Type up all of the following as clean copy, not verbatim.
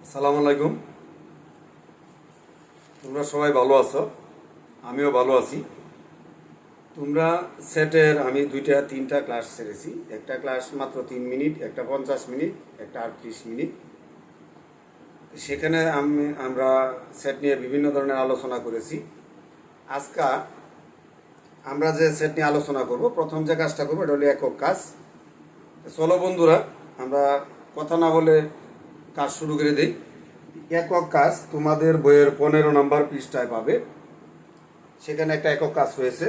আসসালামু আলাইকুম। তোমরা সবাই ভালো আছো, আমিও ভালো আছি। তোমরা সেটের আমি 2-3টা ক্লাস ছেড়েছি। একটা ক্লাস মাত্র 3 মিনিট, একটা 50 মিনিট, একটা 38 মিনিট। সেখানে আমরা সেট নিয়ে বিভিন্ন ধরনের আলোচনা করেছি। আজকে আমরা যে সেট নিয়ে আলোচনা করব, প্রথম যে কাজটা করবো এটা হলো একক কাজ। চলো বন্ধুরা, আমরা কথা না বলে কাজ শুরু করে দিই। একক কাজ তোমাদের বইয়ের 15 নম্বর পৃষ্ঠায় পাবে। সেখানে একটা একক কাজ রয়েছে।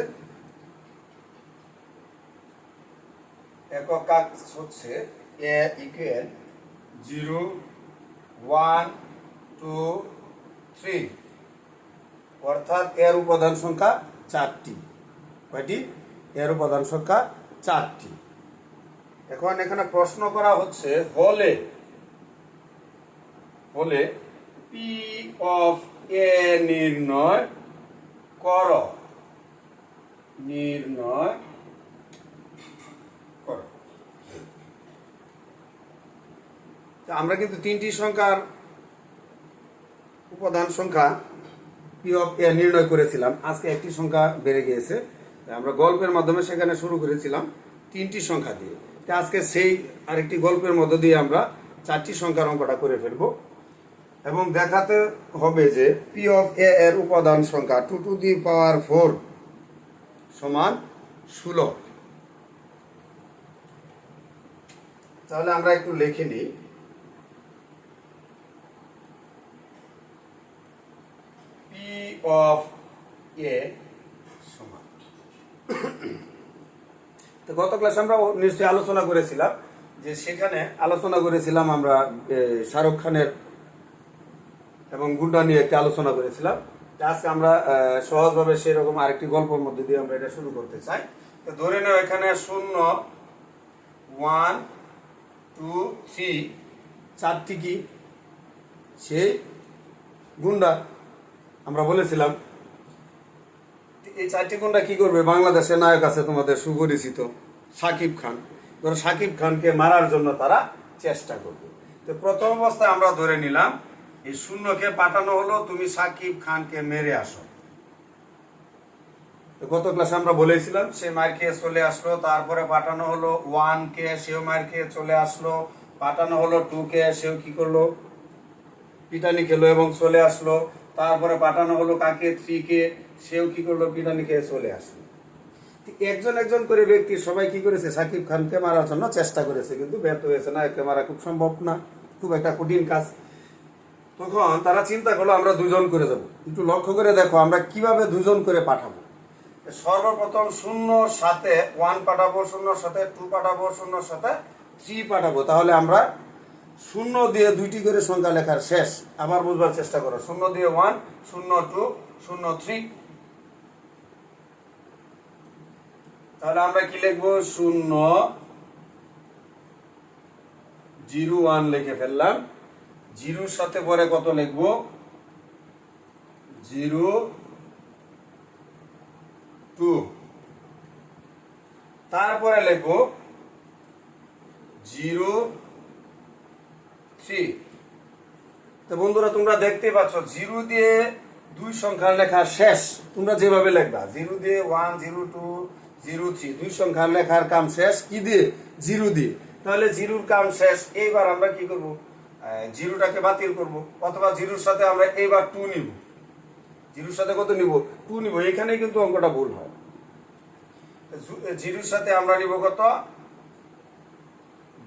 একক কাজ হচ্ছে এ ইকুয়াল 0, 1, 2, 3, অর্থাৎ এর উপাদান সংখ্যা 4টি। কয়টি? এর উপাদান সংখ্যা 4টি। এখন এখানে প্রশ্ন করা হচ্ছে হলে পি অফ এ নির্ণয় কর। আমরা কিন্তু 3টি সংখ্যার উপাদান সংখ্যা পি অফ এ নির্ণয় করেছিলাম। আজকে একটি সংখ্যা বেড়ে গিয়েছে। আমরা গল্পের মাধ্যমে সেখানে শুরু করেছিলাম 3টি সংখ্যা দিয়ে। আজকে সেই আরেকটি গল্পের মধ্য দিয়ে আমরা 4টি সংখ্যার অঙ্কটা করে ফেলবো এবং দেখাতে হবে যে পি অফ এ এর উপাদান সংখ্যা 2 টু দি পাওয়ার 4 সমান 16। তাহলে আমরা একটু লিখে নিই। পি অফ এ সমান, তো গত ক্লাসে আমরা নিশ্চয়ই আলোচনা করেছিলাম যে সেখানে আলোচনা করেছিলাম আমরা শাহরুখ খানের এবং গুন্ডা নিয়ে একটি আলোচনা করেছিলাম। আজকে আমরা সহজভাবে সেরকম আরেকটি গল্পের মধ্যে দিয়ে আমরা এটা শুরু করতে চাই। তো ধরে নাও এখানে 0, 1, 2, 3 4টি কি সেই গুন্ডা আমরা বলেছিলাম। এই 4টি গুন্ডা কি করবে? বাংলাদেশের নায়ক আছে তোমাদের সুপরিচিত শাকিব খান। ধরো শাকিব খানকে মারার জন্য তারা চেষ্টা করবে। তো প্রথম অবস্থায় আমরা ধরে নিলাম এই 0কে পাঠানো হলো তুমি শাকিব খানকে মেরে আসো। গত ক্লাসে আমরা বলেছিলাম সে মার খেয়ে চলে আসলো, তারপরে পাঠানো হলো 1কে, সেও মার খেয়ে চলে আসলো। পাঠানো হলো 2কে, সেও কি করলো? পিটানি খেলো এবং চলে আসলো। তারপরে পাঠানো হলো কাকে? 3কে, সেও কি করলো? পিটানি খেয়ে চলে আসলো। একজন একজন করে ব্যক্তি সবাই কি করেছে? শাকিব খানকে মারার জন্য চেষ্টা করেছে, কিন্তু ব্যর্থ হয়েছে। না, একে মারা খুব সম্ভব না, খুব একটা কঠিন কাজ। তখন তারা চিন্তা করলো আমরা 2জন করে যাব। একটু লক্ষ্য করে দেখো আমরা কিভাবে 2জন করে পাঠাবো। সর্বপ্রথম 0-র সাথে 1 পাঠাবো, 0-র সাথে 2 পাঠাবো, 0-র সাথে 3 পাঠাবো। তাহলে আমরা 0 দিয়ে 2টি করে সংখ্যা লেখার শেষ। আবার বুঝবার চেষ্টা করো। 0 দিয়ে 1, 0, 2, 0, 3। তাহলে আমরা কি লিখবো? 0, 0, 1 লিখে ফেললাম। 0-র সাথে পরে কত লিখবো? 0, 2। তারপরে লিখবো 0, 3। তো বন্ধুরা তোমরা দেখতে পাচ্ছ 0 দিয়ে 2 সংখ্যার লেখা শেষ। তোমরা যেভাবে লিখবা 0 দিয়ে 1, 0, 2, 0, 3 2 সংখ্যার লেখার কাম শেষ কি দিয়ে? 0 দিয়ে। তাহলে 0-র কাম শেষ। এইবার আমরা কি করব? 0টাকে বাতিল করব, অথবা 0-র সাথে আমরা এইবার 2 নিব। 0-র সাথে কত নিব? 2 নিব। এখানে কিন্তু অঙ্কটা ভুল হয়। 0-র সাথে আমরা নিব কত?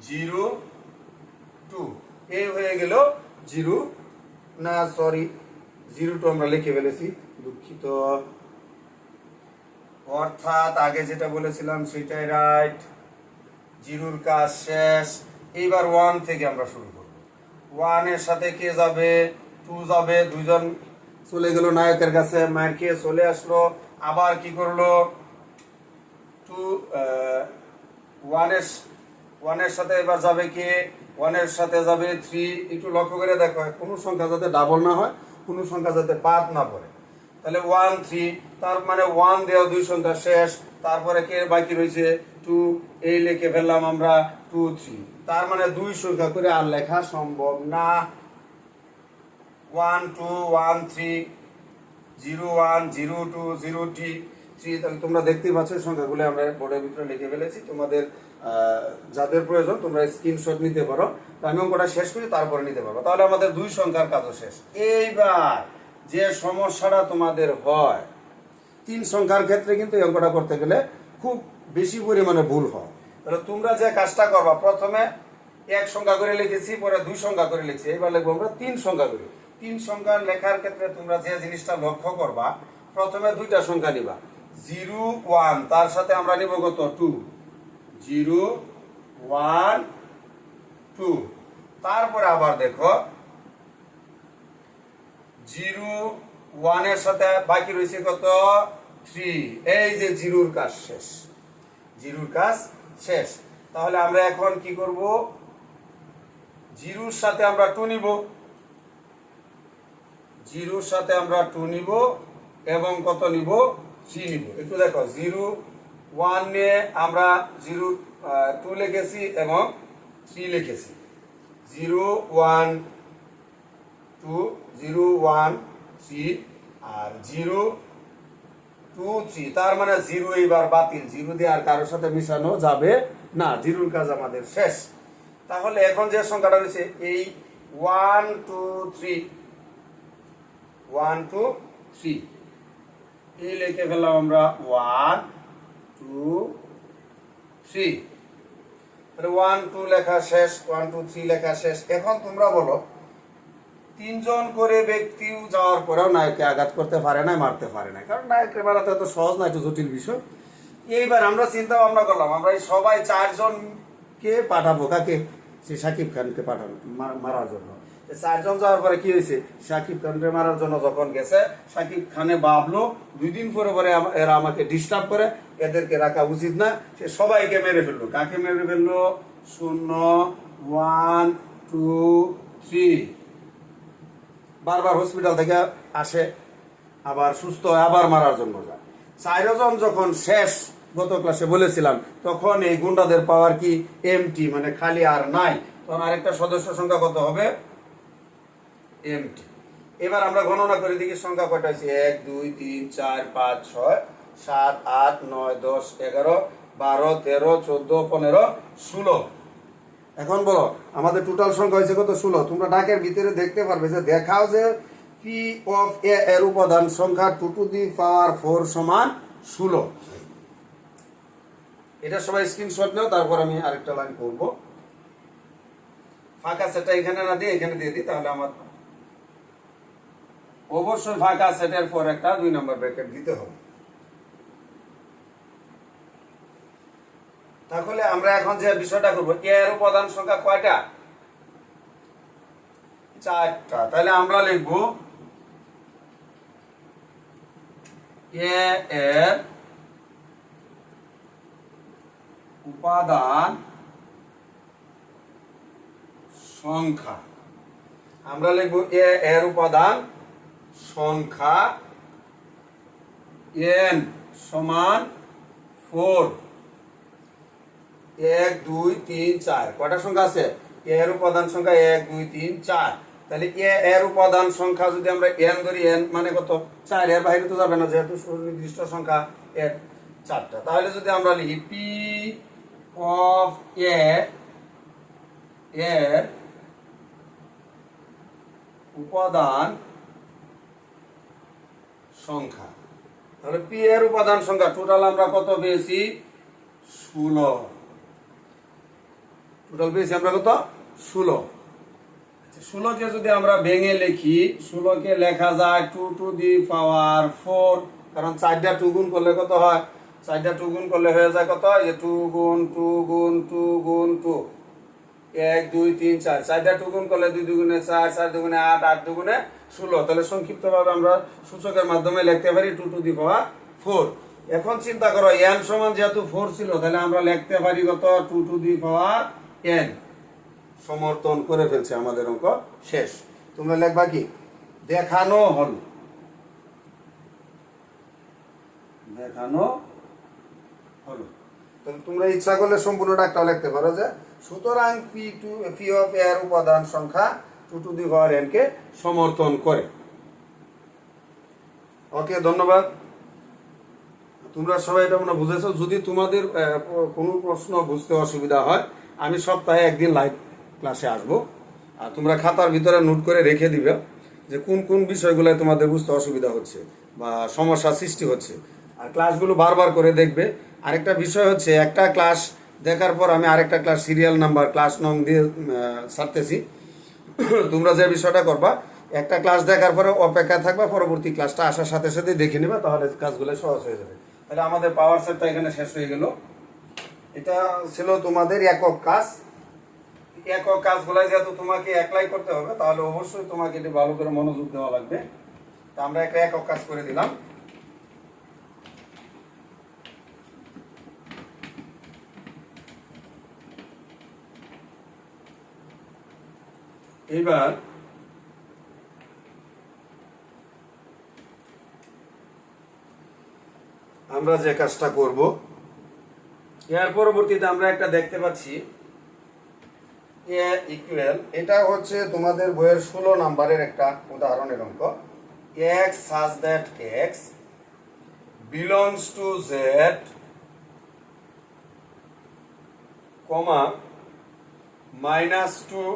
0, 2। এই হয়ে গেল 0, না সরি 0, 2 আমরা লিখে ফেলেছি, দুঃখিত। অর্থাৎ আগে যেটা বলেছিলাম সেটাই রাইট। 0-র কাজ শেষ। এইবার 1 থেকে আমরা শুরু করব। 1 এর সাথে কে যাবে? 2 যাবে। 2জন চলে গেল নায়কের কাছে, মায়ের খেয়ে চলে আসলো। আবার কি করলো? 1 এর সাথে এবার যাবে কে? 1 এর সাথে যাবে 3। একটু লক্ষ্য করে দেখো কোনো সংখ্যা যাতে ডাবল না হয়, কোনো সংখ্যা যাতে বাদ না পড়ে। তাহলে 1, 3, তার মানে 1 দেওয়া 2 সংখ্যা শেষ। তারপরে কে বাকি রয়েছে? 2। এই লিখে ফেললাম আমরা 2, 3। তার মানে 2 সংখ্যা করে আর লেখা সম্ভব না। 1 2 1 3 0 1 0 2 0 3 তাহলে তোমরা দেখতেই পাচ্ছ সংখ্যাগুলো আমরা বোর্ডের ভিতরে লিখে ফেলেছি। তোমাদের যাদের প্রয়োজন তোমরা স্ক্রিনশট নিতে পারো। তো আমি অঙ্কটা শেষ করি, তারপরে নিতে পারবো। তাহলে আমাদের 2 সংখ্যার কাজও শেষ। এইবার যে সমস্যাটা তোমাদের হয় 3 সংখ্যার ক্ষেত্রে কিন্তু এই অঙ্কটা করতে গেলে খুব বেশি পরিমাণে ভুল হয়। তাহলে তোমরা যে কাজটা করবা, প্রথমে 1 সংখ্যা করে লিখেছি, পরে 2 সংখ্যা করে লিখছি, এবার লিখবো আমরা 3 সংখ্যা করে। 3 সংখ্যা লেখার ক্ষেত্রে তোমরা যে জিনিসটা লক্ষ্য করবা, প্রথমে 2টা সংখ্যা নিবা, 0 1, তার সাথে আমরা নিব কত 2, 0 1 2। তারপরে আবার দেখো 0 1 এর সাথে বাকি রয়েছে কত 3। এই যে 0-র কাজ শেষ, 0-র কাজ শেষ। তাহলে আমরা এখন কি করব, 0-র সাথে আমরা 2 নিব, 0-র সাথে আমরা 2 নিব এবং কত নিব 3 নিব। একটু দেখো 0 1 নিয়ে আমরা 0 2 লিখেছি এবং 3 লিখেছি, 0 1 2 0 1 3 আর 0 2 3। তার মানে 0 এবার বাতিল, 0 দিয়ে আর কারোর সাথে মিশানো যাবে না, 0-র কাজ আমাদের শেষ। তাহলে এখন যে সংখ্যাটা রয়েছে এই 1 2 3 1 2 3, এই লিখে ফেললাম আমরা 1 2 3। তাহলে 1 2 লেখা শেষ, 1 2 3 লেখা শেষ। এখন তোমরা বলো 3 জন করে ব্যক্তিও যাওয়ার পরেও নায়ককে আঘাত করতে পারে না, মারতে পারে না, কারণ নায়ককে মারাতে এত সহজ না, একটু জটিল বিষয়। এইবার আমরা চিন্তা ভাবনা করলাম, আমরা এই সবাই 4 জনকে পাঠাবো, কাকে, সে শাকিব খানকে পাঠানো মারার জন্য। 4 জন যাওয়ার পরে কি হয়েছে, শাকিব খানকে মারার জন্য যখন গেছে, শাকিব খানে ভাবলো 2 দিন পরে পরে এরা আমাকে ডিস্টার্ব করে, এদেরকে রাখা উচিত না, সে সবাইকে মেরে ফেললো। কাকে মেরে ফেললো, 0 1 2 3। বারবার হসপিটাল থেকে আসে, আবার সুস্থ হয়, আবার মারার জন্য যায়। 4 জন যখন শেষ, গত ক্লাসে বলেছিলাম, তখন এই গুন্ডাদের পাওয়ার কি এমটি, মানে খালি আর নাই। তখন আরেকটা সদস্য সংখ্যা কত হবে, এমটি। এবার আমরা গণনা করে দেখি সংখ্যা কয়টা হয়েছে, 1 2 3 4 5 6 7 8 9 10 11 12 13 14 15 16। এখন বলো আমাদের টোটাল সংখ্যা হয়েছে কত, 16। তোমরা ডাকের ভিতরে দেখতে পারবে যে দেখাও যে পি অফ এ এর উপাদান সংখ্যা 2 টু দি পাওয়ার 4 সমান 16। এটা সবাই স্ক্রিনশট নাও, তারপর আমি আরেকটা লাইন করব। ফাঁকা সেটটা এখানে না দিয়ে এখানে দিয়ে দিই, তাহলে আমার অবশ্যই ফাঁকা সেটের পর একটা 2 নম্বর ব্র্যাকেট দিতে হবে। তাহলে আমরা এখন যে বিষয়টা করব, এ এর উপাদান সংখ্যা কয়টা, 4টা। তাহলে আমরা লিখব এ এর উপাদান সংখ্যা, আমরা লিখব এ এর উপাদান সংখ্যা n সমান 4। 1 2 3 4 কয়টা সংখ্যা আছে, এর উপাদান সংখ্যা 1 2 3 4। তাহলে এর উপাদান সংখ্যা যদি আমরা n ধরি, n মানে কত 4, এর বাইরে তো যাবে না, যেহেতু সুনির্দিষ্ট সংখ্যা এর 4টা। তাহলে যদি আমরা লিখি পি অফ এ এর উপাদান সংখ্যা, তাহলে পি এর উপাদান সংখ্যা টোটাল আমরা কত পেয়েছি, 16। টোটাল পেয়েছি আমরা কত, 16। 16 কে যদি আমরা ভেঙে লিখি, 16 কে লেখা যায় 2 টু দি পাওয়ার 4, কারণ 4টা 2 গুণ করলে কত হয়, 4টা 2 গুণ করলে হয়ে যায় কত, এই 2 গুণ 2 গুণ 2 গুণ 2, 1 2 3 4। 4টা 2 গুণ করলে 2 দুগুণে 4, 4 দুগুণে 8, 8 দুগুণে 16। তাহলে সংক্ষিপ্তভাবে আমরা সূচকের মাধ্যমে লিখতে পারি 2 টু দি পাওয়ার 4। এখন চিন্তা করো n সমান যেহেতু 4 ছিল, তাহলে আমরা লিখতে পারি কত, 2 টু দি পাওয়ার n। সমর্থন করে ফেলছে, আমাদের অঙ্ক শেষ। তোমরা লিখবা কি, দেখানো হলো, দেখানো হলো। তাহলে তোমরা ইচ্ছা করলে সম্পূর্ণটা একটা লিখতে পারো যে সুতরাং পি অফ এর উপাদান সংখ্যা 2n কে সমর্থন করে। ওকে, ধন্যবাদ। তোমরা সবাই এটা মনে বুঝেছো। যদি তোমাদের কোনো প্রশ্ন বুঝতে অসুবিধা হয়, আমি সপ্তাহে একদিন লাইভ ক্লাসে আসবো, আর তোমরা খাতার ভিতরে নোট করে রেখে দিবে যে কোন কোন বিষয়গুলো তোমাদের বুঝতে অসুবিধা হচ্ছে বা সমস্যা সৃষ্টি হচ্ছে, আর ক্লাসগুলো বারবার করে দেখবে। আরেকটা বিষয় হচ্ছে, একটা ক্লাস দেখার পর আমি আরেকটা ক্লাস সিরিয়াল নাম্বার ক্লাস নং দিয়ে ছাড়তেছি। তোমরা যে বিষয়টা করবা, একটা ক্লাস দেখার পরে অপেক্ষা থাকবা, পরবর্তী ক্লাসটা আসার সাথে সাথে দেখে নেবা, তাহলে কাজগুলো সহজ হয়ে যাবে। তাহলে আমাদের পাওয়ার সেটটা এখানে শেষ হয়ে গেল। এটা ছিল তোমাদের একক কাজ। একক কাজগুলো যেহেতু তোমাকে একলাই করতে হবে, তাহলে অবশ্যই তোমাকে এটা ভালো করে মনোযোগ দেওয়া লাগবে। তা আমরা একটা একক কাজ করে দিলাম। এইবার আমরা যে কাজটা করব, এর পরবর্তীতে আমরা একটা দেখতে পাচ্ছি এ ইকুয়াল, এটা হচ্ছে তোমাদের বইয়ের 16 নাম্বারের একটা উদাহরণের অঙ্ক। x such that x belongs to z, -2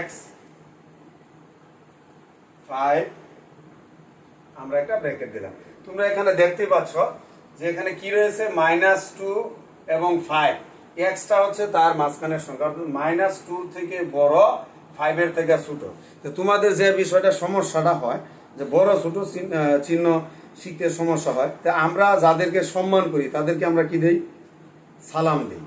x 5, আমরা একটা ব্র্যাকেট দিলাম। তোমরা এখানে দেখতে পাচ্ছ যে এখানে কি রয়েছে, -2 এবং 5। এক্সটা হচ্ছে তার মাঝখানের সংখ্যা, -2 থেকে বড়, 5 এর থেকে ছোট। তো তোমাদের যে বিষয়টা সমস্যাটা হয়, যে বড় ছোট চিহ্ন শিখতে সমস্যা হয়, তা আমরা যাদেরকে সম্মান করি তাদেরকে আমরা কি দেই? সালাম দিই।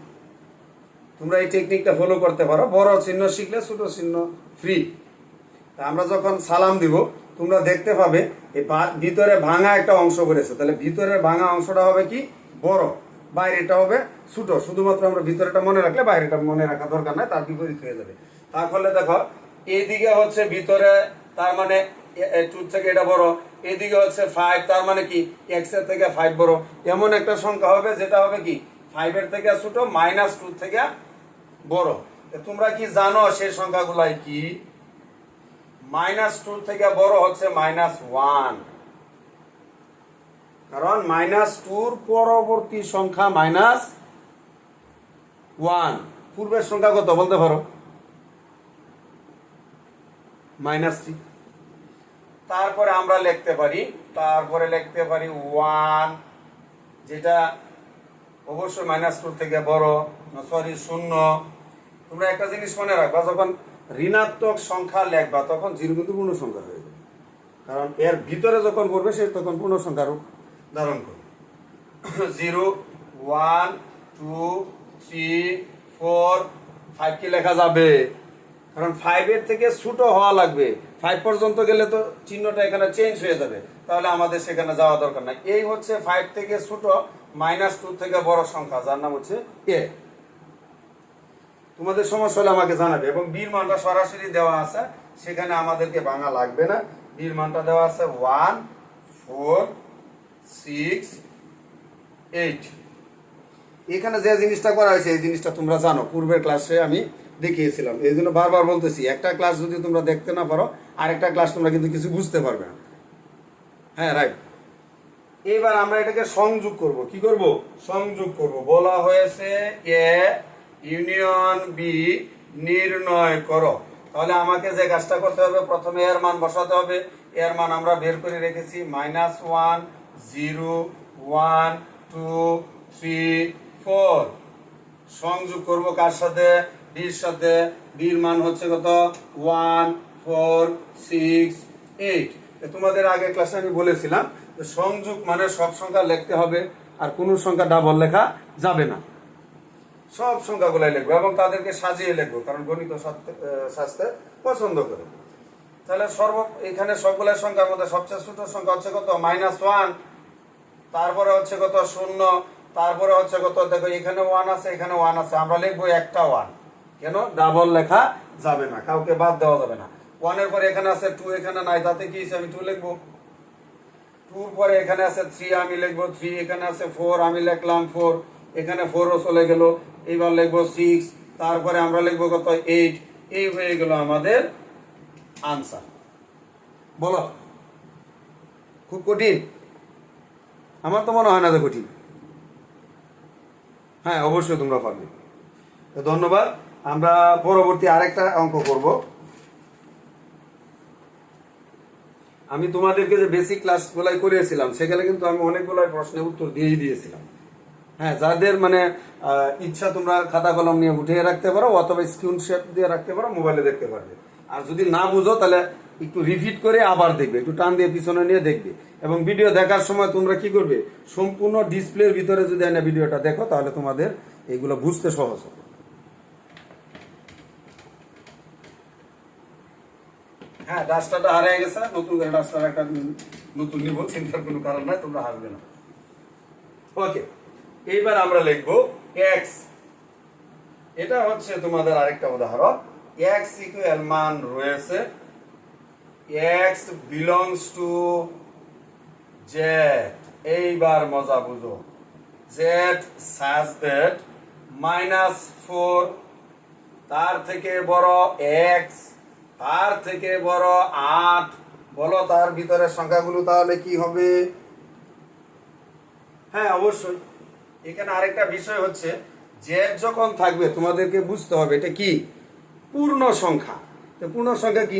তোমরা এই টেকনিকটা ফলো করতে পারো। বড় চিহ্ন শিখলে ছোট চিহ্ন ফ্রি। তা আমরা যখন সালাম দিব, তোমরা দেখতে পাবে এই ভিতরে ভাঙা একটা অংশ করেছে, তাহলে ভিতরের ভাঙা অংশটা হবে কি? বড়, বাইরেটা হবে ছোট। শুধুমাত্র আমরা ভিতরেটা মনে রাখলে বাইরেটা মনে রাখা দরকার নাই, তার বিপরীত হয়ে যাবে। তাহলে দেখো, এইদিকে হচ্ছে ভিতরে, তার মানে 2 থেকে এটা বড়, এইদিকে হচ্ছে 5, তার মানে কি x এর থেকে 5 বড়। এমন একটা সংখ্যা হবে যেটা হবে কি 5 এর থেকে ছোট, -2 থেকে বড়। তোমরা কি জানো সেই সংখ্যাগুলাই কি? -2 থেকে বড় হচ্ছে -1, কারণ -2 পরবর্তী সংখ্যা -1। পূর্বের সংখ্যা কত বলতে পারো? -3। তারপরে আমরা লিখতে পারি 1, যেটা অবশ্যই -2 থেকে বড়, সরি 0। তোমরা একটা জিনিস মনে রাখবা, যখন ঋণাত্মক সংখ্যা লিখবা তখন 0 কিন্তু পূর্ণ সংখ্যা হয়ে যাবে, কারণ এর ভিতরে যখন পড়বে সে তখন পূর্ণ সংখ্যার রূপ ধারণ করবে। 0, 1, 2, 3, 4, 5 কি লেখা যাবে? কারণ 5 এর থেকে ছোট হওয়া লাগবে। 5 পর্যন্ত গেলে তো চিহ্নটা এখানে চেঞ্জ হয়ে যাবে, তাহলে আমাদের সেখানে যাওয়া দরকার নাই। এই হচ্ছে 5 থেকে ছোট, -2 থেকে বড় সংখ্যা, যার নাম হচ্ছে এ। তোমাদের সমস্যা হলে আমাকে জানাবে। এবং বির মানটা সরাসরি দেওয়া আছে, সেখানে আমাদেরকে ভাঙা লাগবে না। বির মানটা দেওয়া আছে 1, 4, 6, 8। এখানে যে জিনিসটা করা হয়েছে এই জিনিসটা তোমরা জানো, পূর্বের ক্লাসে আমি দেখিয়েছিলাম। এই জন্য বারবার বলতেছি, একটা ক্লাস যদি তোমরা দেখতে না পারো, আরেকটা ক্লাস তোমরা কিন্তু কিছু বুঝতে পারবে না। হ্যাঁ, রাইট। এবার আমরা এটাকে সংযোগ করব। কি করব? সংযোগ করব। বলা হয়েছে এ ইউনিয়ন বি নির্ণয় করো। তাহলে আমাকে যে কাজটা করতে হবে, প্রথমে এর মান বসাতে হবে। এর মান আমরা বের করে রেখেছি, -1, 0, 1, 2, 3, 4। সংযোগ করব কার সাথে? বির সাথে। বির মান হচ্ছে কত? 1, 4, 6, 8। তোমাদের আগের ক্লাসে আমি বলেছিলাম যে সংযোগ মানে সব সংখ্যা লিখতে হবে, আর কোন সংখ্যা ডাবল লেখা যাবে না। সব সংখ্যাগুলাই লিখবো এবং তাদেরকে সাজিয়ে লিখবো, কারণ গণিত শাস্ত্রে পছন্দ করে। তাহলে এখানে সবগুলো সংখ্যার মধ্যে সবচেয়ে ছোট সংখ্যা হচ্ছে কত? -1। তারপরে হচ্ছে কত? 0। তারপরে হচ্ছে কত? দেখো এখানে 1 আছে, এখানে 1 আছে, আমরা লিখবো একটা 1। কেন? ডাবল লেখা যাবে না, কাউকে বাদ দেওয়া যাবে না। 1 এর পরে এখানে আছে 2, এখানে নাই, তাতে কি আছে? আমি 2 লিখবো। 2 পরে এখানে আছে 3, আমি লিখবো 3। এখানে আছে 4, আমি লিখলাম 4। এখানে 4ও চলে গেল। এবার লিখবো 6। তারপরে আমরা লিখবো কত 8, এই হয়ে গেল আমাদের আনসার। বলো খুব কঠিন? আমার তো মনে হয় না যে কঠিন। হ্যাঁ, অবশ্যই তোমরা পারবে। তো ধন্যবাদ। আমরা পরবর্তী আরেকটা অঙ্ক করব। আমি তোমাদেরকে যে বেসিক ক্লাসগুলাই করিয়েছিলাম সেখানে কিন্তু আমি অনেকগুলো প্রশ্নের উত্তর দিয়েই দিয়েছিলাম। হ্যাঁ, যাদের মানে ইচ্ছা তোমরা খাতা কলম নিয়ে উঠিয়ে রাখতে পারো অথবা স্ক্রিনশট দিয়ে রাখতে পারো, মোবাইলে দেখতে পারবে। আর যদি না বুঝো তাহলে একটু রিপিট করে আবার দেখবে, একটু টান দিয়ে পিছনে নিয়ে দেখবে। এবং ভিডিও দেখার সময় তোমরা কি করবে, সম্পূর্ণ ডিসপ্লের ভিতরে যদি এনে ভিডিওটা দেখো তাহলে তোমাদের এগুলো বুঝতে সহজ হবে। হ্যাঁ, ডাস্টারটা হারিয়ে গেছে, নতুন করে ডাস্টার একটা নতুন নিব, চিন্তার কোনো কারণ নাই, তোমরা হারবে না। ওকে, এইবার আমরা লিখবো x। এটা হচ্ছে তোমাদের আরেকটা উদাহরণ। x ইকুয়াল মান রয়েছে x বিলংস টু z। এইবার মজা বুঝো, z such that -4 তার থেকে বড় x, তার থেকে বড় 8। বলো তার ভিতরের সংখ্যাগুলো তাহলে কি হবে? হ্যাঁ, অবশ্যই। এখানে আরেকটা বিষয় হচ্ছে, জেড যখন থাকবে তোমাদেরকে বুঝতে হবে এটা কি পূর্ণ সংখ্যা। তো পূর্ণ সংখ্যা কি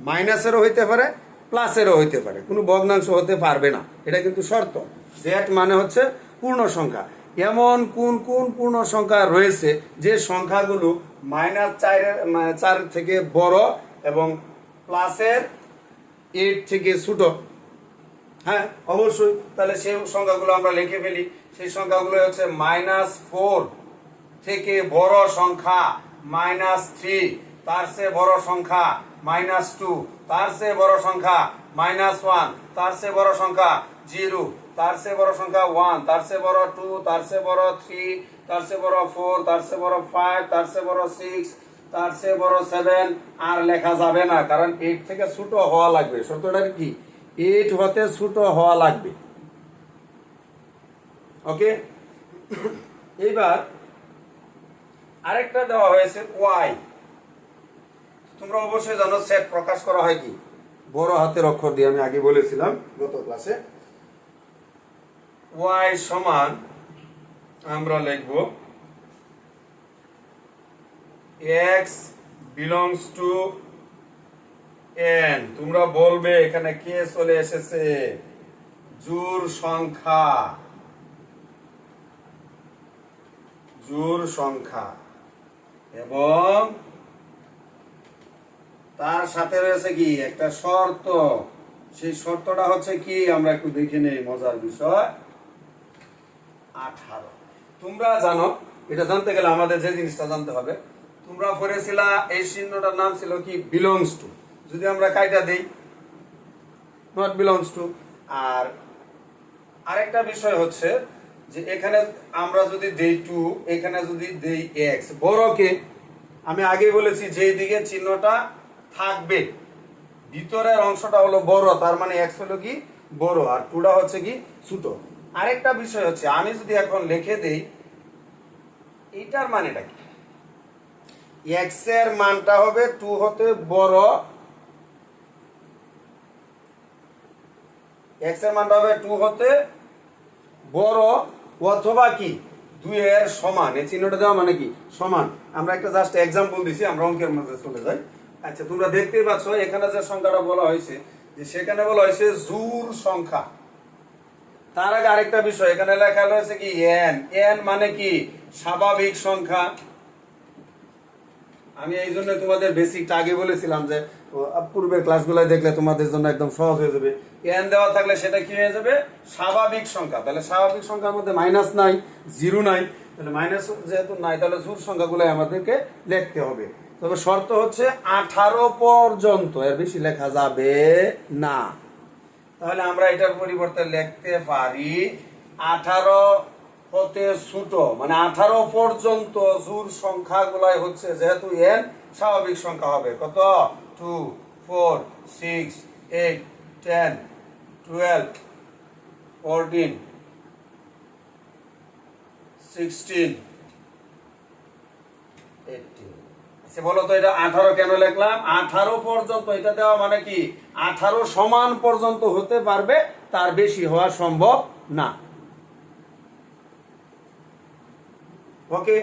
মাইনাসেরও হইতে পারে, প্লাসেরও হইতে পারে, কোনো ভগ্নাংশ হতে পারবে না, এটা কিন্তু শর্ত। জেড মানে হচ্ছে পূর্ণ সংখ্যা। এমন কোন কোন পূর্ণ সংখ্যা রয়েছে যে সংখ্যাগুলো -4 থেকে বড় এবং প্লাসের 8 থেকে ছোট? হ্যাঁ, অবশ্যই। তাহলে সেই সংখ্যাগুলো আমরা লিখে ফেলি। সেই সংখ্যাগুলো হচ্ছে -4 থেকে বড় সংখ্যা -3, তার চেয়ে বড় সংখ্যা -2, তার চেয়ে বড় সংখ্যা -1, তার চেয়ে বড় সংখ্যা 0, তার চেয়ে বড় সংখ্যা 1, তার চেয়ে বড় 2, তার চেয়ে বড় 3, তার চেয়ে বড় 4, তার চেয়ে বড় 5, তার চেয়ে বড় 6, তার চেয়ে বড় 7। আর লেখা যাবে না, কারণ 8 থেকে ছোট হওয়া লাগবে। শর্তটা কি? 8 হতে ছোট হওয়া লাগবে। ওকে, এইবার আরেকটা দেওয়া হয়েছে y। তোমরা অবশ্যই জানো সেট প্রকাশ করা হয় কি বড় হাতের অক্ষর দিয়ে, আমি আগে বলেছিলাম গত ক্লাসে। y সমান আমরা লিখব x বিলংস টু n। তোমরা বলবে এখানে কে চলে এসেছে? জোড় সংখ্যা, জোড় সংখ্যা। এবং তার সাথে রয়েছে কি একটা শর্ত। সেই শর্তটা হচ্ছে কি আমরা একটু দেখে নেই, মজার বিষয়। 18। তোমরা জানো, এটা জানতে গেলে আমাদের যে জিনিসটা জানতে হবে, তোমরা পড়েছিলা এই চিহ্নটার নাম ছিল কি বিলংস টু। যদি আমরা কাইটা দেই নট বিলংস টু। আর আরেকটা বিষয় হচ্ছে যে এখানে আমরা যদি দেই 2, এখানে যদি দেই x, বড় কে? আমি আগে বলেছি যেই দিকে চিহ্নটা থাকবে ভিতরের অংশটা হলো বড়, তার মানে x হলো কি বড়, আর 2টা হচ্ছে কি ছোট। আরেকটা বিষয় হচ্ছে, আমি যদি এখন লিখে দেই এইটার মানেটা কি, x এর মানটা হবে 2 হতে বড়, x এর মানটা হবে 2 হতে বড় অথবা কি 2 এর সমান। এই চিহ্নটা দেওয়া মানে কি সমান। আমরা একটা জাস্ট এক্সাম্পল দিছি, আমরা অঙ্কের মধ্যে চলে যাই। আচ্ছা, তোমরা দেখতেই পাচ্ছ এখানে যে সংখ্যাটা বলা হয়েছে, যে সেখানে বলা হয়েছে জোড় সংখ্যা। তার আগে আরেকটা বিষয়, এখানে লেখা রয়েছে কি n। n মানে কি স্বাভাবিক সংখ্যা। আমি এই জন্য তোমাদের বেসিকটা আগে বলেছিলাম যে পূর্বের ক্লাসগুলো দেখলে তোমাদের জন্য একদম সহজ হয়ে যাবে। n দেওয়া থাকলে সেটা কি হয়ে যাবে স্বাভাবিক সংখ্যা। তাহলে স্বাভাবিক সংখ্যার মধ্যে মাইনাস নাই, জিরো নাই, তাহলে মাইনাস যেহেতু নাই তাহলে জোড় সংখ্যাগুলো আমাদেরকে লিখতে হবে। তবে শর্ত হচ্ছে 18 পর্যন্ত, এর বেশি লেখা যাবে না। তাহলে আমরা এটার পরিবর্তে লিখতে পারি 18 হতে ছোট, মানে 18 পর্যন্ত জোড় সংখ্যাগুলাই হচ্ছে, যেহেতু n স্বাভাবিক সংখ্যা হবে কত 2, 4, 6, 8, 10, 12, 14, 16, আচ্ছা বলো তো এটা 18 কেন লিখলাম? 18 পর্যন্ত এটা দেওয়া মানে কি 18 সমান পর্যন্ত হতে পারবে, তার বেশি হওয়া সম্ভব না। ওকে,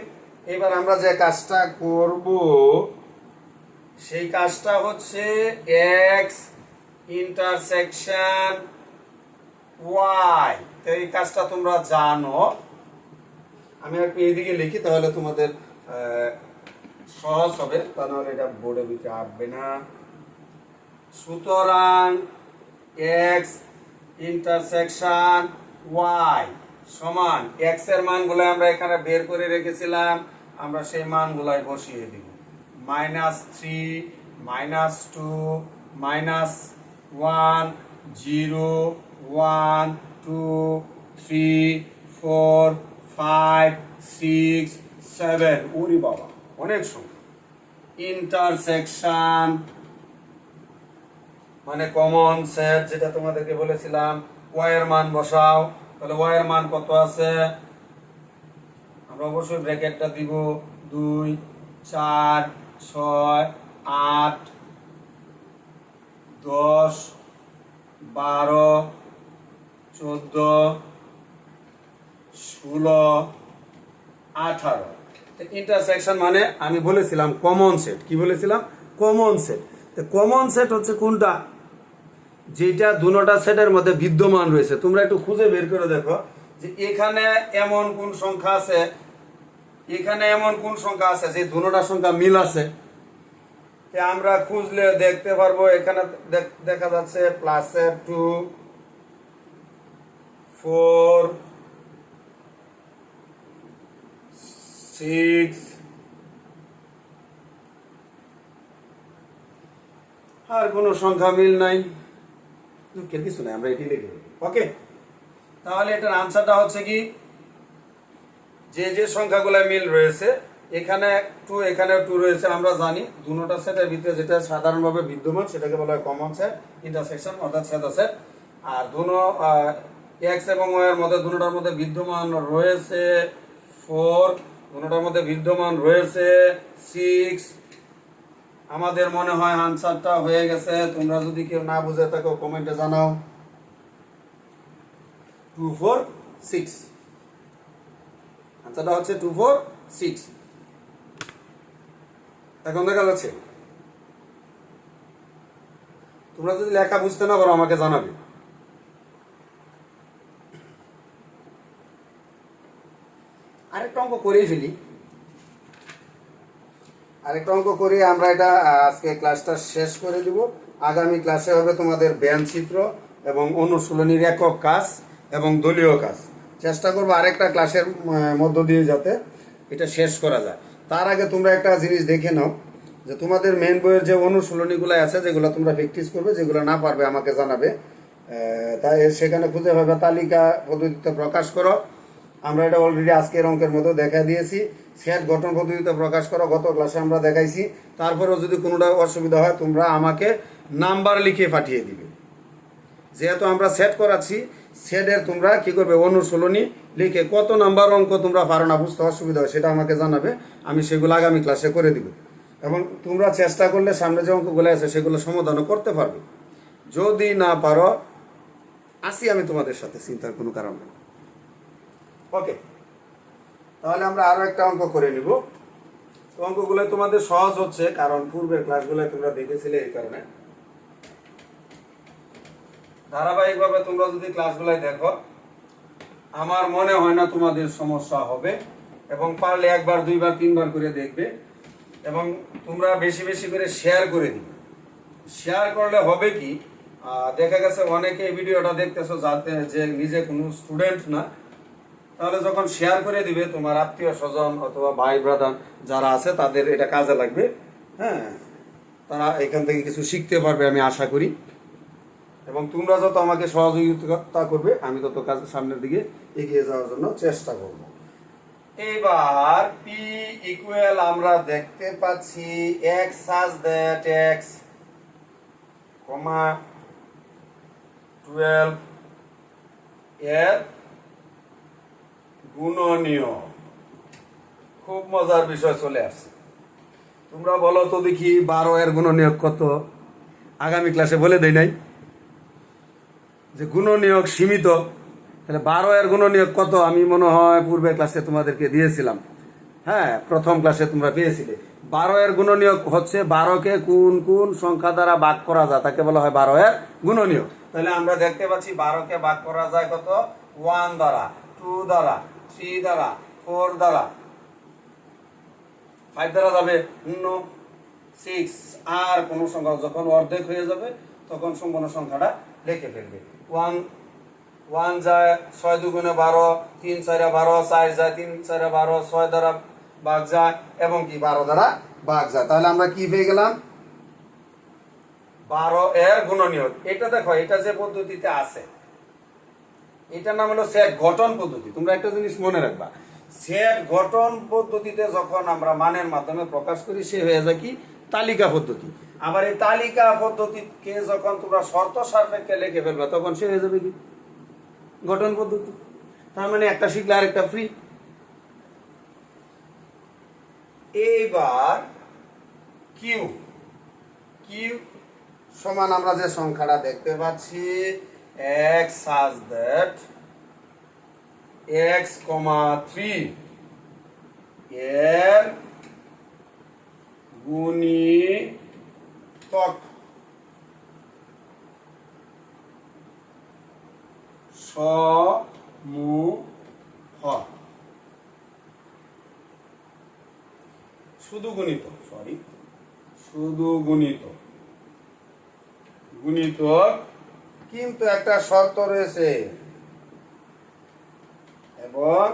এবার আমরা যে কাজটা করব সেই কাজটা হচ্ছে x ইন্টারসেকশন y। তো এই কাজটা তোমরা জানো, আমি একটু এইদিকে লিখি তাহলে তোমাদের সহজ হবে, তা নাহলে এটা বোর্ডে ভিতরে আসবে না। সুতরাং x ইন্টারসেকশন y সমান x এর মানগুলো আমরা এখানে বের করে রেখেছিলাম, আমরা সেই মানগুলাই বসিয়ে দিব। -3 -2 -1 0 1 2 3 4 5 6 7। ওরে বাবা, অনেক সংখ্যা। ইন্টারসেকশন মানে কমন সেট, যেটা তোমাদেরকে বলেছিলাম। y এর মান বসাও, তাহলে y এর মান কত আছে? আমরা অবশ্যই ব্র্যাকেটটা দিব 2 4 6 8 10 12 14 16 18। ইন্টারসেকশন মানে আমি বলেছিলাম কমন সেট। কি বলেছিলাম? Common set. তো কমন সেট হচ্ছে কোনটা? যেটা দুটোটা সেটের মধ্যে বিদ্যমান রয়েছে। তোমরা একটু খুঁজে বের করে দেখো যে এখানে এমন কোন সংখ্যা আছে, এখানে এমন কোন সংখ্যা আছে যে দুটোটা সংখ্যা মিল আছে। আমরা খুঁজলে দেখতে পারবো, এখানে দেখা যাচ্ছে প্লাসের 2 4 6 আর কোনো সংখ্যা মিল নাই, দুঃখের কিছু নাই, আমরা এটি লিখে। ওকে, তাহলে এটার আনসারটা হচ্ছে কি, যে যে সংখ্যাগুলো মিল রয়েছে, এখানে 2 এখানে 2 রয়েছে, আমরা জানি দুটোটা সেটের ভিতরে যেটা সাধারণভাবে বিদ্যমান সেটাকে বলা হয় কমন সেট, ইন্টারসেকশন অর্থাৎ ছেদ সেট। আর দুটো x এবং y এর মধ্যে দুটোটার মধ্যে বিদ্যমান রয়েছে 4, দুটোটার মধ্যে বিদ্যমান রয়েছে 6। আমাদের মনে হয় আনসারটা হয়ে গেছে। তোমরা যদি কেউ না বুঝে থাকো কমেন্টে জানাও। 2 4 6 আনসারটা হচ্ছে 2 4 6। এখন দেখা যাচ্ছে? তোমরা যদি লেখা বুঝতে না পারো আমাকে জানাবে। আরেকটা অঙ্ক করেই ফেলি, আরেকটা অঙ্ক করে আমরা এটা আজকে ক্লাসটা শেষ করে দিব। আগামী ক্লাসে হবে তোমাদের ব্যায়ামচিত্র এবং অনুশীলনীর একক কাজ এবং দলীয় কাজ। চেষ্টা করবো আরেকটা ক্লাসের মধ্য দিয়ে যাতে এটা শেষ করা যায়। তার আগে তোমরা একটা জিনিস দেখে নাও যে তোমাদের মেন বইয়ের যে অনুশীলনীগুলো আছে, যেগুলো তোমরা প্র্যাকটিস করবে, যেগুলো না পারবে আমাকে জানাবে। তাই সেখানে খুঁজে পাবে তালিকা পদ্ধতিতে প্রকাশ করো। আমরা এটা অলরেডি আজকের অঙ্কের মতো দেখা দিয়েছি। সেট গঠন পদ্ধতিতে প্রকাশ করো, গত ক্লাসে আমরা দেখাইছি। তারপরেও যদি কোনোটা অসুবিধা হয় তোমরা আমাকে নাম্বার লিখে পাঠিয়ে দিবে। যেহেতু আমরা সেট করাচ্ছি, সেটের তোমরা কি করবে, অনুশীলনী লিখে কত নাম্বার অঙ্ক তোমরা পারো না, বুঝতে অসুবিধা হয় সেটা আমাকে জানাবে, আমি সেগুলো আগামী ক্লাসে করে দিব। এবং তোমরা চেষ্টা করলে সামনে যে অঙ্কগুলো আছে সেগুলো সমাধানও করতে পারবে। যদি না পারো, আসি আমি তোমাদের সাথে, চিন্তার কোনো কারণ নেই। ওকে, তাহলে আমরা আরো একটা অঙ্ক করে নিব। অঙ্কগুলো তোমাদের সহজ হচ্ছে কারণ পূর্বের ক্লাসগুলো তোমরা দেখেছিলে, এই কারণে। ধারাবাহিকভাবে তোমরা যদি ক্লাসগুলো দেখো, আমার মনে হয় না তোমাদের সমস্যা হবে। এবং পারলে একবার দুইবার তিনবার করে দেখবে এবং তোমরা বেশি বেশি করে শেয়ার করে দিবে। শেয়ার করলে হবে কি, দেখা গেছে অনেকে এই ভিডিওটা দেখতেছো যাতে যে নিজে কোনো স্টুডেন্ট না, তাহলে যখন শেয়ার করে দিবে তোমার আত্মীয় স্বজন অথবা ভাই ব্রাদার যারা আছে তাদের এটা কাজে লাগবে। হ্যাঁ, তারা এখান থেকে কিছু শিখতে পারবে আমি আশা করি। এবং তোমরা যত আমাকে সহযোগিতা করবে আমি তত কাজ সামনের দিকে এগিয়ে যাওয়ার জন্য চেষ্টা করব। এবার p ইকুয়াল আমরা দেখতে পাচ্ছি x such that x, 12 এর গুণনীয়। খুব মজার বিষয় চলে আসছে। তোমরা বলো তো দেখি 12 এর গুণনীয়ক কত? আগামী ক্লাসে বলে দেই নাই যে গুণনীয়ক সীমিত, তাহলে 12 এর গুণনীয়ক কত? আমি মনে হয় পূর্বের ক্লাসে তোমাদেরকে দিয়েছিলাম। হ্যাঁ, প্রথম ক্লাসে তোমরা পেয়েছিলে। 12 এর গুণনীয়ক হচ্ছে 12কে কোন কোন সংখ্যা দ্বারা ভাগ করা যায় তাকে বলা হয় 12 এর গুণনীয়ক। তাহলে আমরা দেখতে পাচ্ছি 12কে ভাগ করা যায় কত? 1 দ্বারা, 2 দ্বারা, 3 দ্বারা, 4 দ্বারা, 5 দ্বারা যাবে, 6 আর কোন সংখ্যা যখন অর্ধেক হয়ে যাবে তখন সম্পূর্ণ সংখ্যাটা লিখে ফেলবে। 1 যায় 6 দুগুণে 12, 3 4 12, 4 যায় 3 4 12, 6 দ্বারা ভাগ যায় এবং কি 12 দ্বারা ভাগ যায়। তাহলে আমরা কি পেয়ে গেলাম? 12 এর গুণনীয়ক। এটা দেখো, এটা যে পদ্ধতিতে আছে এটার নাম হলো সেট গঠন পদ্ধতি। তোমরা একটা জিনিস মনে রাখবা, সেট গঠন পদ্ধতিতে যখন আমরা মানের মাধ্যমে প্রকাশ করি সে হয়ে যায় কি? তালিকা পদ্ধতি। আবার এই তালিকা পদ্ধতিকে যখন তোমরা শর্ত সাপেক্ষে লিখে ফেলবা তখন সে হয়ে যাবে কি? গঠন পদ্ধতি। তার মানে একটা শিখলে আরেকটা ফ্রি। এইবার কিউ কিউ সমান আমরা যে সংখ্যাটা দেখতে পাচ্ছি x such that x, 3 এর গুণিতক সমূহ, শুধু গুণিতক, শুধু গুণিতক, কিন্তু একটা শর্ত রয়েছে এবং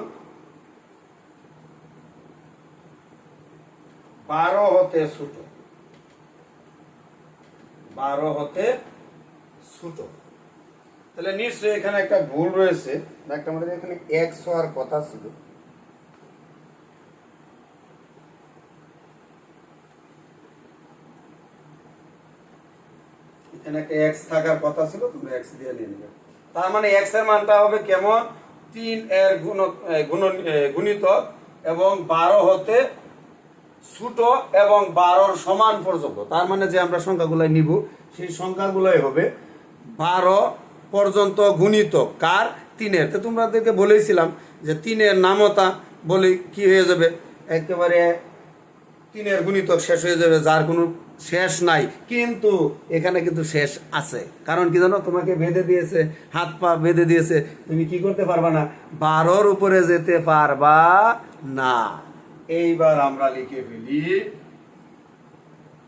12 হতে ছোট, 12 হতে ছোট। তাহলে নিশ্চয়ই এখানে একটা ভুল রয়েছে। একটা আমাদের এখানে x হওয়ার কথা ছিল, এখানে একটা x থাকার কথা ছিল, তুমি x দিয়ে নিয়ে নেবে। তার মানে x এর মানটা হবে কেমন? 3 এর গুণিতক এবং 12 হতে ছোট এবং 12 সমান পর্যন্ত। তার মানে যে আমরা সংখ্যাগুলাই নিব সেই সংখ্যাগুলাই হবে 12 পর্যন্ত গুণিতক কার? 3 এর। তো তোমাদেরকে বলেছিলাম যে 3 এর নামতা বলে কি হয়ে যাবে? একেবারে 3 এর গুণিতক শেষ হয়ে যাবে, যার কোনো শেষ নাই। কিন্তু এখানে কিন্তু শেষ আছে। কারণ কি জানো? তোমাকে বেঁধে দিয়েছে, হাত পা বেঁধে দিয়েছে, তুমি কি করতে পারবা না? 12 উপরে যেতে পারবা না। এইবার আমরা লিখে ফেলি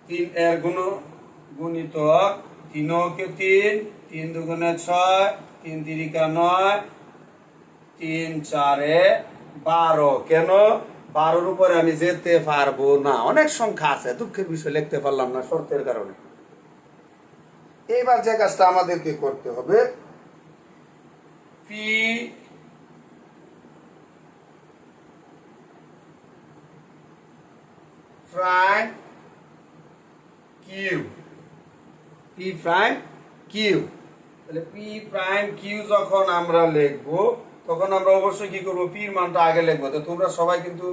3 এর গুণিতক 3 কে 3, 3 দুগুণে 6, 3 তিরিকা 9, 3 4 12। কেন? 12 উপরে আমি যেতে পারবো না। অনেক সংখ্যা আছে, দুঃখের বিষয় লিখতে পারলাম না শর্তের কারণে। এইবার যে কাজটা আমাদেরকে করতে হবে, P prime Q, P prime Q. তাহলে পি প্রাইম কিউ যখন আমরা লিখবো তখন আমরা অবশ্যই কি করবো? পির মানটা আগে লিখবো। তো তোমরা সবাই কিন্তু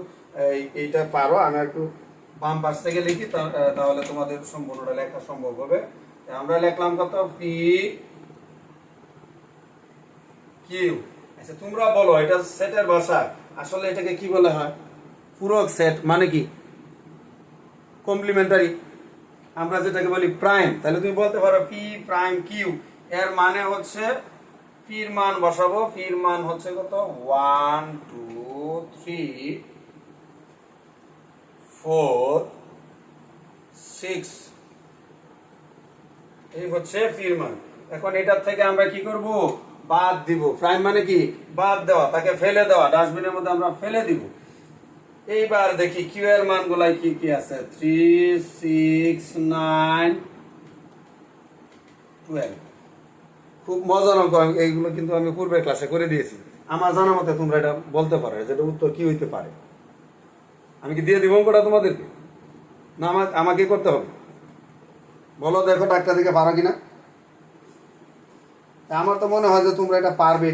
এইটা পারো, আমি একটু বাম পাশ থেকে লিখি, তাহলে তোমাদের সম্পূর্ণটা লেখা সম্ভব হবে। আমরা লিখলাম কত? P Q. আচ্ছা তোমরা বলো, এটা সেটের ভাষা, আসলে এটাকে কি বলা হয়? পূরক সেট। মানে কি? কমপ্লিমেন্টারি। আমরা যেটাকে বলি প্রাইম। তাহলে তুমি বলতে পারো পি প্রাইম কিউ, এর মানে হচ্ছে পির মান বসাবো। পির মান হচ্ছে কত? 1 2 3 4 6, এই হচ্ছে পির মান। এখন এটার থেকে আমরা কি করব? বাদ দিব। প্রাইম মানে কি? বাদ দেওয়া, তাকে ফেলে দেওয়া, ডাস্টবিনের মধ্যে আমরা ফেলে দিব। এইবার দেখি কিউ এর মানগুলাই কি কি আছে। 3 6 9 12। খুব মজার অঙ্ক, এইগুলো কিন্তু আমি পূর্বের ক্লাসে করে দিয়েছি। আমার জানা মতে তোমরা এটা বলতে পারো যেটা উত্তর কি হইতে পারে। আমি কি দিয়ে দিব অঙ্কটা তোমাদেরকে, না আমাকে করতে হবে? বলো দেখো ডাক্তার দিকে পারো কিনা। আমার তো মনে হয় যে তোমরা এটা পারবে।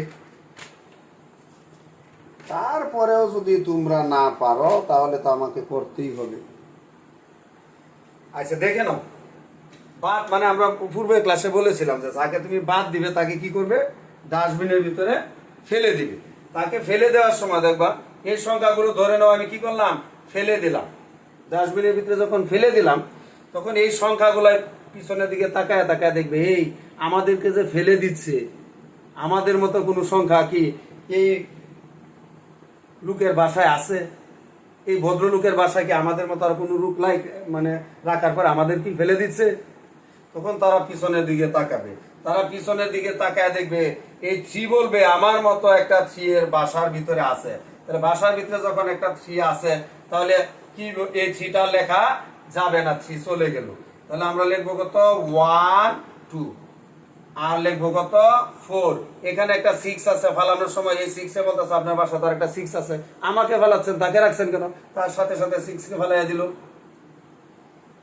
তারপরেও যদি তোমরা না পারো তাহলে তো আমাকে করতেই হবে। আচ্ছা দেখে নাও, বাদ মানে আমরা পূর্বে ক্লাসে বলেছিলাম যে যাকে তুমি বাদ দিবে তাকে কি করবে, ডাস্টবিনের ভিতরে ফেলে দিবে। তাকে ফেলে দেওয়ার সময় দেখবা এই সংখ্যাগুলো ধরে নাও আমি কি করলাম, ফেলে দিলাম। ডাস্টবিনের ভিতরে যখন ফেলে দিলাম তখন এই সংখ্যাগুলো পিছনের দিকে তাকায় তাকায় দেখবে এই আমাদেরকে যে ফেলে দিচ্ছে, আমাদের মতো কোনো সংখ্যা কি এই লোকের বাসায় আছে? এই ভদ্রলোকের বাসায় কি আমাদের মতো আর কোনো রূপ নাই, মানে রাখার পর আমাদের কি ফেলে দিচ্ছে? তখন তারা পিছনের দিকে তাকাবে, তারা পিছনের দিকে তাকায় দেখবে এই 3 বলবে আমার মতো একটা 3 এর বাসার ভিতরে আছে। তাহলে বাসার ভিতরে যখন একটা 3 আছে তাহলে কি এই 3টা লেখা যাবে না, 3 চলে গেল। তাহলে আমরা লিখবো কত 1 2, আর লিখবো কত 4। এখানে একটা 6 আছে, ফালানোর সময় এই 6 এ বলতেছে আপনার বাসা তো একটা 6 আছে, আমাকে ফালাচ্ছেন তাকে রাখছেন কেন? তার সাথে সাথে 6 কে ফালাইয়া দিল।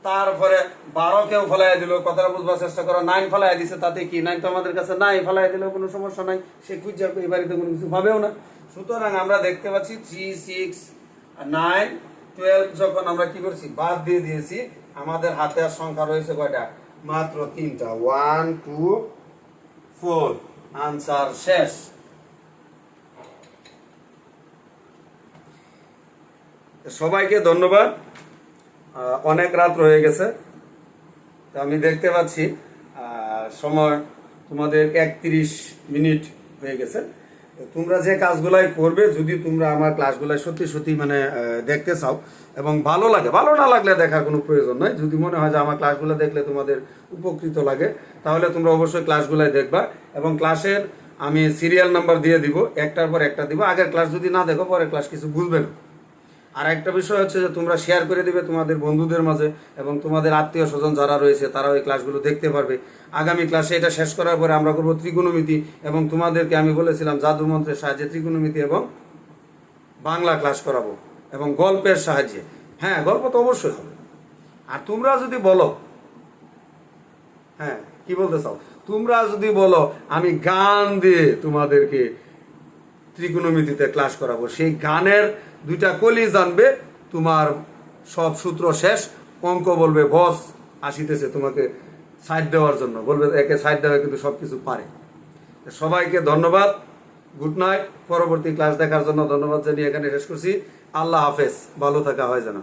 তারপরে 12 কেও ফেলাই দিল, কথাটা বুঝবার চেষ্টা করো। 9 ফেলাই দিছে, তাতে কি 9 তো আমাদের কাছে নাই, ফেলাই দিলেও কোনো সমস্যা নাই, সে খুঁজে এই বাড়িতে কোনো কিছু পাবেও না। সুতরাং আমরা দেখতে পাচ্ছি 3 6 9 12 যখন আমরা কি করছি বাদ দিয়ে দিয়েছি, আমাদের হাতে আর সংখ্যা রয়েছে কয়টা, মাত্র 3টা, 1 2 4। আনসার শেষ। সবাইকে ধন্যবাদ। অনেক রাত হয়ে গেছে, তো আমি দেখতে পাচ্ছি সময় তোমাদের 31 মিনিট হয়ে গেছে। তোমরা যে কাজগুলাই করবে, যদি তোমরা আমার ক্লাসগুলাই সত্যি সত্যি মানে দেখতে চাও এবং ভালো লাগে, ভালো না লাগলে দেখার কোনো প্রয়োজন নয়। যদি মনে হয় যে আমার ক্লাসগুলো দেখলে তোমাদের উপকৃত লাগে তাহলে তোমরা অবশ্যই ক্লাসগুলাই দেখবা। এবং ক্লাসের আমি সিরিয়াল নাম্বার দিয়ে দিব, একটার পর একটা দিব। আগের ক্লাস যদি না দেখো পরের ক্লাস কিছু বুঝবে না। আর একটা বিষয় হচ্ছে যে তোমরা শেয়ার করে দিবে তোমাদের বন্ধুদের মাঝে, এবং তোমাদের আত্মীয় স্বজন যারা রয়েছে তারা ওই ক্লাসগুলো দেখতে পারবে। আগামী ক্লাসে এটা শেষ করার পরে আমরা করবো ত্রিকোণমিতি, এবং তোমাদেরকে আমি বলেছিলাম জাদু মন্ত্রের সাহায্যে ত্রিকোণমিতি এবং বাংলা ক্লাস করাবো, এবং গল্পের সাহায্যে। হ্যাঁ, গল্প তো অবশ্যই হবে। আর তোমরা যদি বলো, হ্যাঁ কি বলতে চাও, তোমরা যদি বলো আমি গান দিয়ে তোমাদেরকে ত্রিকোণমিতিতে ক্লাস করাবো, সেই গানের 2টা কলি জানবে, তোমার সব সূত্র শেষ। অঙ্ক বলবে বস আসিতেছে তোমাকে সাইড দেওয়ার জন্য, বলবে একে সাইড দেওয়া, কিন্তু সবকিছু পারে। সবাইকে ধন্যবাদ, গুড নাইট। পরবর্তী ক্লাস দেখার জন্য ধন্যবাদ জানিয়ে এখানে শেষ করছি। আল্লাহ হাফেজ, ভালো থাকা হয় যেন।